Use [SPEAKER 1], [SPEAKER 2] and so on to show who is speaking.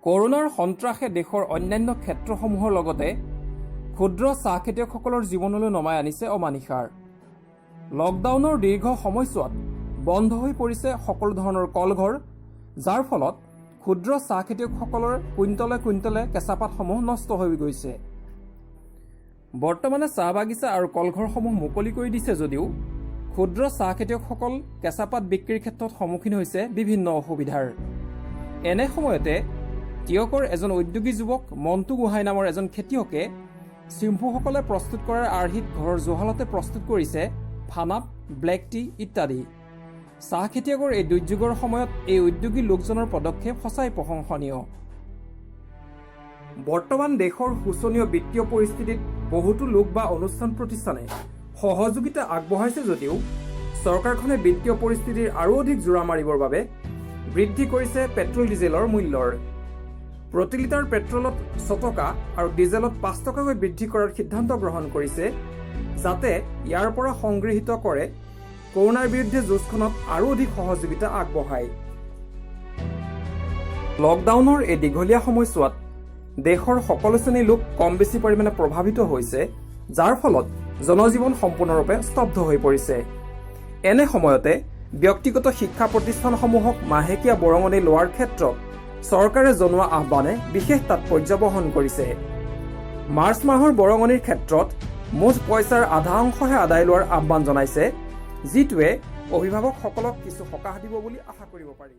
[SPEAKER 1] কৰোনাৰ সন্ত্ৰাসে দেশৰ অন্যান্য ক্ষেত্ৰসমূহৰ লগতে ক্ষুদ্ৰ চাহ খেতিয়কসকলৰ জীৱনলৈ নমাই আনিছে অমানিশাৰ। লকডাউনৰ দীৰ্ঘ সময়ছোৱাত বন্ধ হৈ পৰিছে সকলো ধৰণৰ কলঘৰ, যাৰ ফলত ক্ষুদ্ৰ চাহ খেতিয়কসকলৰ কুইণ্টলে কুইণ্টলে কেঁচাপাতসমূহ নষ্ট হৈ গৈছে। বৰ্তমানে চাহ বাগিচা আৰু কলঘৰসমূহ মুকলি কৰি দিছে যদিও ক্ষুদ্ৰ চাহ খেতিয়কসকল কেঁচাপাত বিক্ৰীৰ ক্ষেত্ৰত সন্মুখীন হৈছে বিভিন্ন অসুবিধাৰ। এনে সময়তে টিয়কৰ এজন উদ্যোগী যুৱক মণ্টু গোহাঁই নামৰ এজন খেতিয়কে চিম্পুসকলে প্ৰস্তুত কৰাৰ আৰ্হিত ঘৰৰ জোহালতে প্ৰস্তুত কৰিছে ফানাপ, ব্লেক টি ইত্যাদি। চাহ খেতিয়কৰ এই দুৰ্যোগৰ সময়ত এই উদ্যোগী লোকজনৰ পদক্ষেপ সঁচাই প্ৰশংসনীয়। বৰ্তমান দেশৰ শোচনীয় বিত্তীয় পৰিস্থিতিত বহুতো লোক বা অনুষ্ঠান প্ৰতিষ্ঠানে সহযোগিতা আগবঢ়াইছে যদিও চৰকাৰখনে বিত্তীয় পৰিস্থিতিৰ আৰু অধিক জোৰা মাৰিবৰ বাবে বৃদ্ধি কৰিছে পেট্ৰল ডিজেলৰ মূল্যৰ। প্ৰতি লিটাৰ পেট্ৰলত 6 টকা আৰু ডিজেলত 5 টকাকৈ বৃদ্ধি কৰাৰ সিদ্ধান্ত গ্ৰহণ কৰিছে, যাতে ইয়াৰ পৰা সংগৃহীত কৰে কৰোনাৰ বিৰুদ্ধে যুঁজখনত আৰু অধিক সহযোগিতা আগবঢ়ায়। লকডাউনৰ এই দীঘলীয়া সময়ছোৱাত দেশৰ সকলো শ্ৰেণীৰ লোক কম বেছি পৰিমাণে প্ৰভাৱিত হৈছে, যাৰ ফলত জনজীৱন সম্পূৰ্ণৰূপে স্তব্ধ হৈ পৰিছে। এনে সময়তে ব্যক্তিগত শিক্ষা প্ৰতিষ্ঠানসমূহক মাহেকীয়া বৰঙণি লোৱাৰ ক্ষেত্ৰত চৰকাৰে জনোৱা আহ্বানে বিশেষ তাৎপৰ্য বহন কৰিছে। মাৰ্চ মাহৰ বৰঙণিৰ ক্ষেত্ৰত মুঠ পইচাৰ আধা অংশহে আদায় লোৱাৰ আহ্বান জনাইছে, যিটোৱে অভিভাৱকসকলক কিছু সকাহ দিব বুলি আশা কৰিব পাৰি।